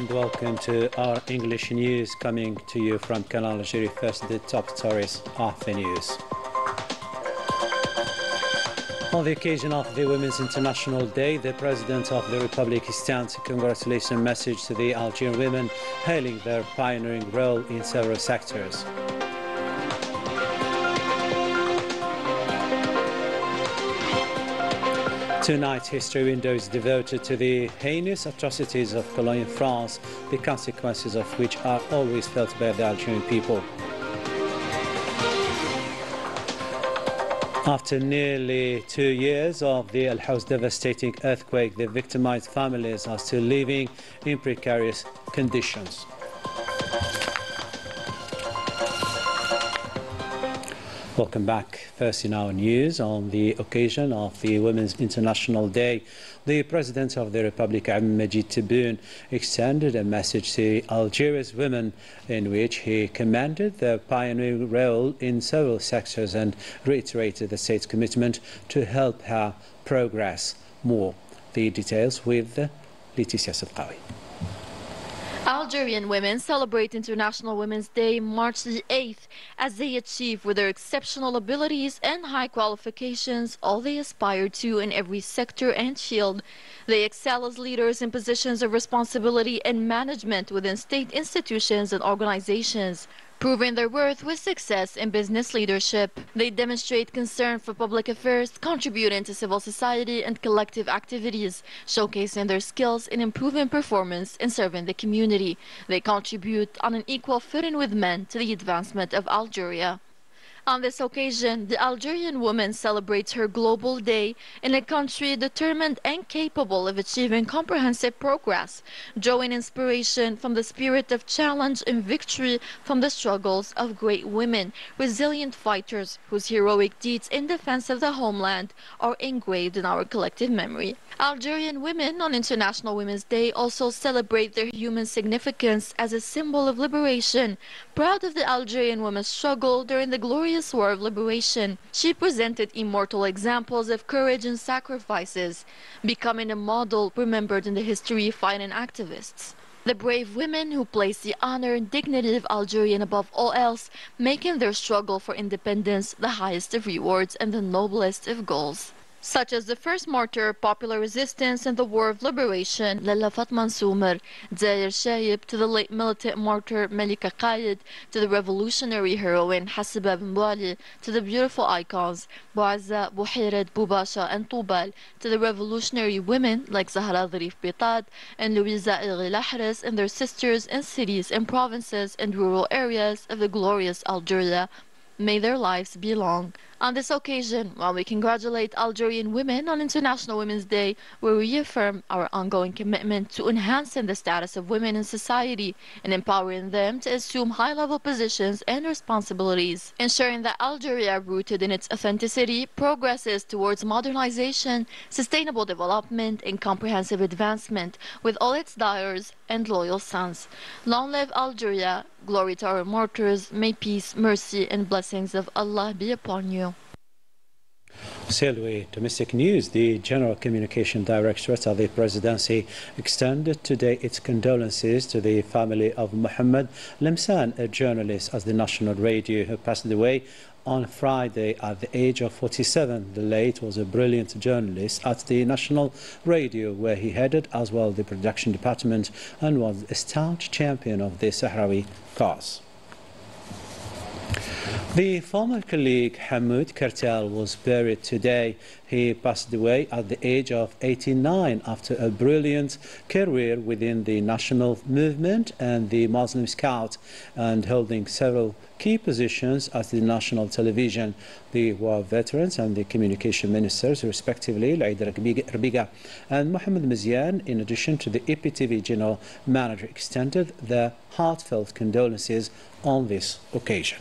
and welcome to our English news coming to you from Canal Algérie. First, the top stories of the news. On the occasion of the Women's International Day, the President of the Republic sent a congratulation message to the Algerian women, hailing their pioneering role in several sectors. Tonight's history window is devoted to the heinous atrocities of colonial France, the consequences of which are always felt by the Algerian people. After nearly 2 years of the El House devastating earthquake, the victimized families are still living in precarious conditions. Welcome back. First in our news, on the occasion of the Women's International Day, the President of the Republic, Abdelmajid Tebboune, extended a message to Algeria's women in which he commended their pioneering role in several sectors and reiterated the state's commitment to help her progress more. The details with Laetitia Safkawi. Algerian women celebrate International Women's Day March the 8th as they achieve with their exceptional abilities and high qualifications all they aspire to in every sector and field. They excel as leaders in positions of responsibility and management within state institutions and organizations, proving their worth with success in business leadership. They demonstrate concern for public affairs, contributing to civil society and collective activities, showcasing their skills in improving performance and serving the community. They contribute on an equal footing with men to the advancement of Algeria. On this occasion, the Algerian woman celebrates her global day in a country determined and capable of achieving comprehensive progress, drawing inspiration from the spirit of challenge and victory from the struggles of great women, resilient fighters whose heroic deeds in defense of the homeland are engraved in our collective memory. Algerian women on International Women's Day also celebrate their human significance as a symbol of liberation. Proud of the Algerian woman's struggle during the glorious War of Liberation, she presented immortal examples of courage and sacrifices, becoming a model remembered in the history of fighting activists. The brave women who place the honor and dignity of Algerian above all else, making their struggle for independence the highest of rewards and the noblest of goals. Such as the first martyr of popular resistance in the War of Liberation, Lalla Fatma Soumer, Zaire Shayib, to the late militant martyr Malika Qaid, to the revolutionary heroine Hassiba bin Wali, to the beautiful icons Bouazza, Bouhired, Boubasha, and Toubal, to the revolutionary women like Zahra Dharif Bitad and Louisa Iri Lahres and their sisters in cities and provinces and rural areas of the glorious Algeria. May their lives be long. On this occasion, while we congratulate Algerian women on International Women's Day, we reaffirm our ongoing commitment to enhancing the status of women in society and empowering them to assume high-level positions and responsibilities, ensuring that Algeria, rooted in its authenticity, progresses towards modernization, sustainable development, and comprehensive advancement with all its daughters and loyal sons. Long live Algeria! Glory to our martyrs. May peace, mercy, and blessings of Allah be upon you. Still with domestic news, the General Communication Directorate of the Presidency extended today its condolences to the family of Mohammed Lemsan, a journalist at the National Radio who passed away on Friday at the age of 47. The late was a brilliant journalist at the National Radio, where he headed as well the production department and was a staunch champion of the Sahrawi cause. The former colleague Hamoud Kartal was buried today. He passed away at the age of 89 after a brilliant career within the national movement and the Muslim Scout, and holding several key positions at the national television. The war veterans and the communication ministers, respectively, Laïd Rabiga and Mohamed Mizian, in addition to the EPTV general manager, extended their heartfelt condolences on this occasion.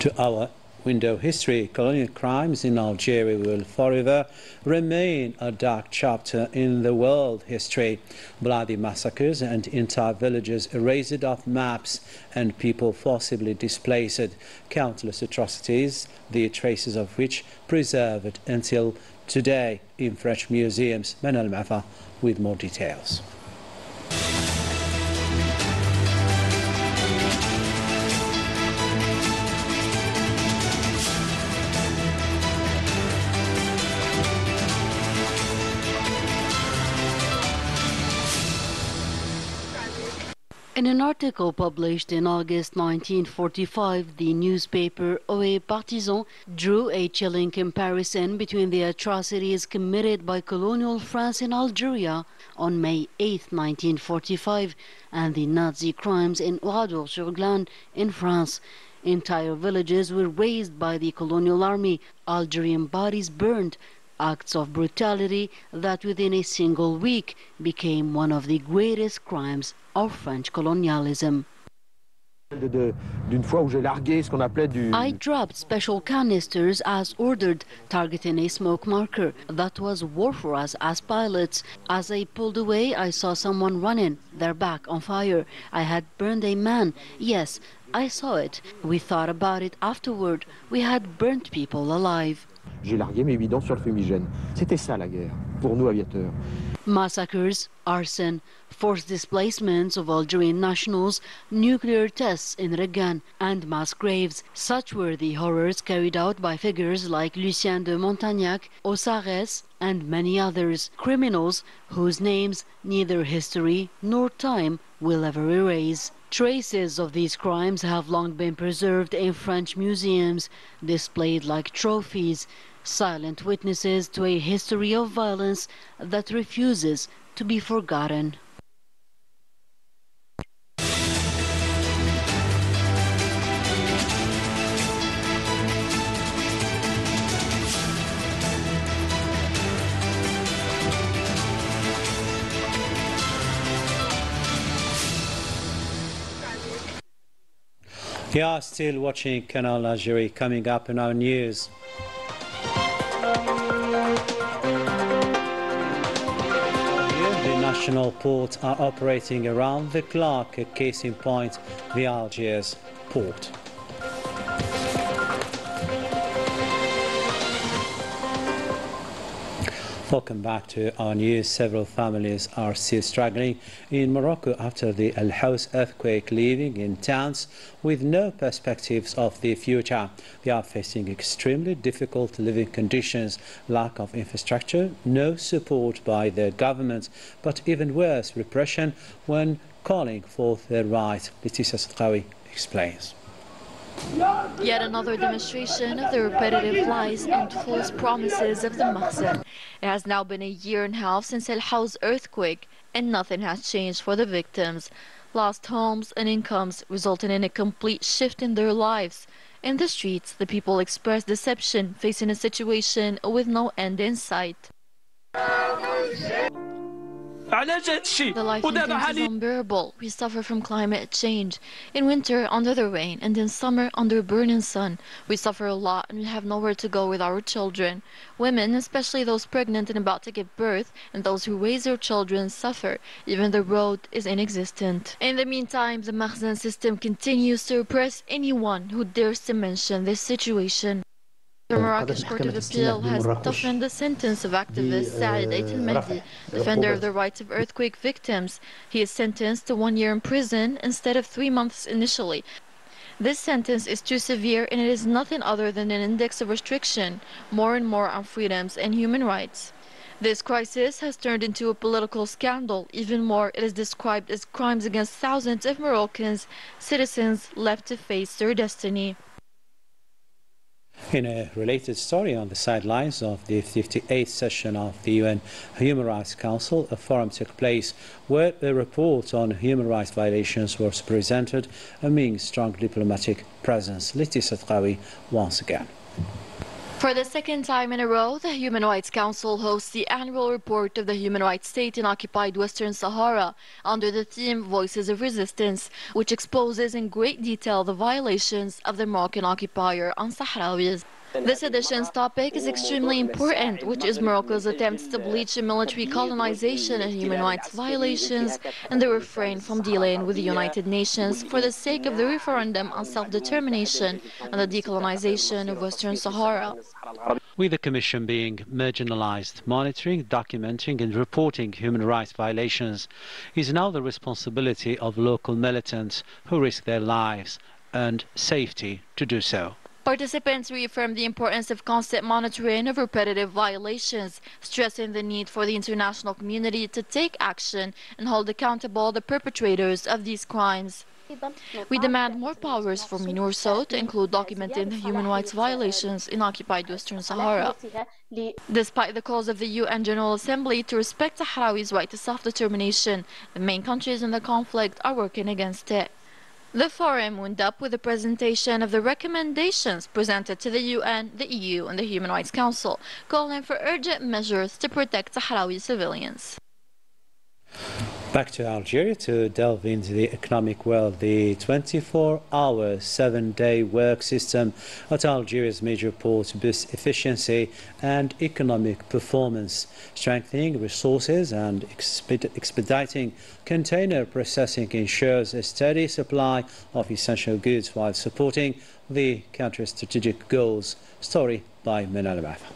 To our window history, colonial crimes in Algeria will forever remain a dark chapter in the world history. Bloody massacres and entire villages erased off maps and people forcibly displaced. Countless atrocities, the traces of which preserved until today in French museums. Manal Mafa with more details. In an article published in August 1945, the newspaper Oe Partisan drew a chilling comparison between the atrocities committed by colonial France in Algeria on May 8, 1945, and the Nazi crimes in Oradour-sur-Glane in France. Entire villages were razed by the colonial army, Algerian bodies burned, acts of brutality that within a single week became one of the greatest crimes of French colonialism. I dropped special canisters as ordered, targeting a smoke marker. That was war for us as pilots. As I pulled away, I saw someone running, their back on fire. I had burned a man. Yes, I saw it. We thought about it afterward. We had burnt people alive. J'ai largué mes bidons sur le fumigène. C'était ça la guerre, pour nous aviateurs. Massacres, arson, forced displacements of Algerian nationals, nuclear tests in Regan, and mass graves. Such were the horrors carried out by figures like Lucien de Montagnac, Ossares, and many others, criminals whose names neither history nor time will ever erase. Traces of these crimes have long been preserved in French museums, displayed like trophies, silent witnesses to a history of violence that refuses to be forgotten. You are still watching Canal Algérie. Coming up in our news. The national ports are operating around the clock, a case in point, the Algiers port. Welcome back to our news. Several families are still struggling in Morocco after the Al House earthquake, living in towns with no perspectives of the future. They are facing extremely difficult living conditions, lack of infrastructure, no support by the government, but even worse, repression when calling for their rights. Laetitia Sadqawi explains. Yet another demonstration of the repetitive lies and false promises of the Makhzen. It has now been a year and a half since Al House earthquake, and nothing has changed for the victims. Lost homes and incomes resulting in a complete shift in their lives. In the streets, the people express deception, facing a situation with no end in sight. The life in tents is unbearable. We suffer from climate change. In winter, under the rain, and in summer, under burning sun. We suffer a lot and we have nowhere to go with our children. Women, especially those pregnant and about to give birth, and those who raise their children, suffer. Even the road is inexistent. In the meantime, the Makhzen system continues to repress anyone who dares to mention this situation. The Moroccan Court of Appeal has toughened the sentence of activist Saïd Ait al-Mahdi, defender of the rights of earthquake victims. He is sentenced to 1 year in prison instead of 3 months initially. This sentence is too severe, and it is nothing other than an index of restriction, more and more on freedoms and human rights. This crisis has turned into a political scandal. Even more, it is described as crimes against thousands of Moroccans, citizens left to face their destiny. In a related story, on the sidelines of the 58th session of the UN Human Rights Council, a forum took place where a report on human rights violations was presented amid strong diplomatic presence. Laetitia Sadqawi once again. For the second time in a row, the Human Rights Council hosts the annual report of the human rights state in occupied Western Sahara under the theme Voices of Resistance, which exposes in great detail the violations of the Moroccan occupier on Sahrawis. This edition's topic is extremely important, which is Morocco's attempts to bleach the military colonization and human rights violations and the refrain from dealing with the United Nations for the sake of the referendum on self-determination and the decolonization of Western Sahara. with the Commission being marginalised. Monitoring, documenting and reporting human rights violations is now the responsibility of local militants who risk their lives and safety to do so. Participants reaffirmed the importance of constant monitoring of repetitive violations, stressing the need for the international community to take action and hold accountable the perpetrators of these crimes. We demand more powers for MINURSO to include documenting the human rights violations in occupied Western Sahara. Despite the calls of the UN General Assembly to respect Sahrawi's right to self-determination, the main countries in the conflict are working against it. The forum wound up with a presentation of the recommendations presented to the UN, the EU and the Human Rights Council, calling for urgent measures to protect Sahrawi civilians. Back to Algeria to delve into the economic world. The 24-hour, 7-day work system at Algeria's major ports boosts efficiency and economic performance, strengthening resources and expediting container processing ensures a steady supply of essential goods while supporting the country's strategic goals. Story by Manal Mafa.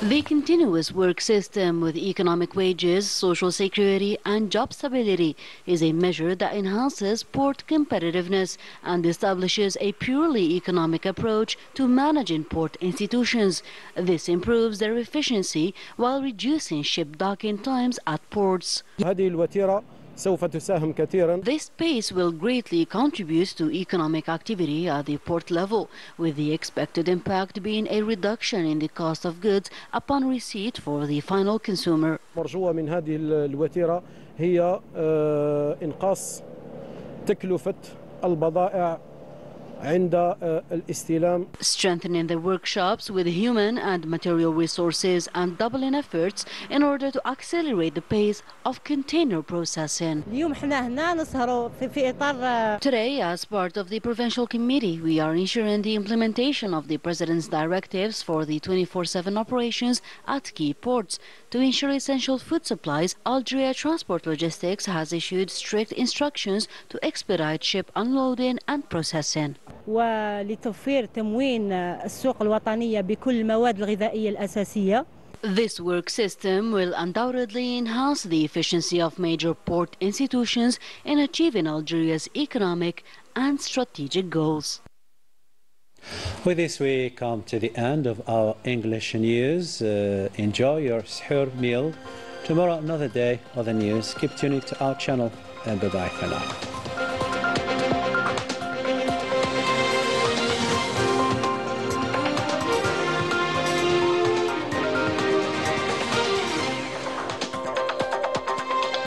The continuous work system with economic wages, social security and job stability is a measure that enhances port competitiveness and establishes a purely economic approach to managing port institutions. This improves their efficiency while reducing ship docking times at ports. This pace will greatly contribute to economic activity at the port level, with the expected impact being a reduction in the cost of goods upon receipt for the final consumer. مرجوة من هذه الوتيرة هي إنقاص تكلفة البضائع عند الاستلام. Strengthening the workshops with human and material resources and doubling efforts in order to accelerate the pace of container processing. Today, as part of the Provincial Committee, we are ensuring the implementation of the President's directives for the 24/7 operations at key ports. To ensure essential food supplies, Algeria Transport Logistics has issued strict instructions to expedite ship unloading and processing. ولتوفير تموين السوق الوطنية بكل المواد الغذائية الأساسية. This work system will undoubtedly enhance the efficiency of major port institutions in achieving Algeria's economic and strategic goals. With this, we come to the end of our English news. Enjoy your suhoor meal. Tomorrow, another day of the news. Keep tuning to our channel, and bye-bye for now.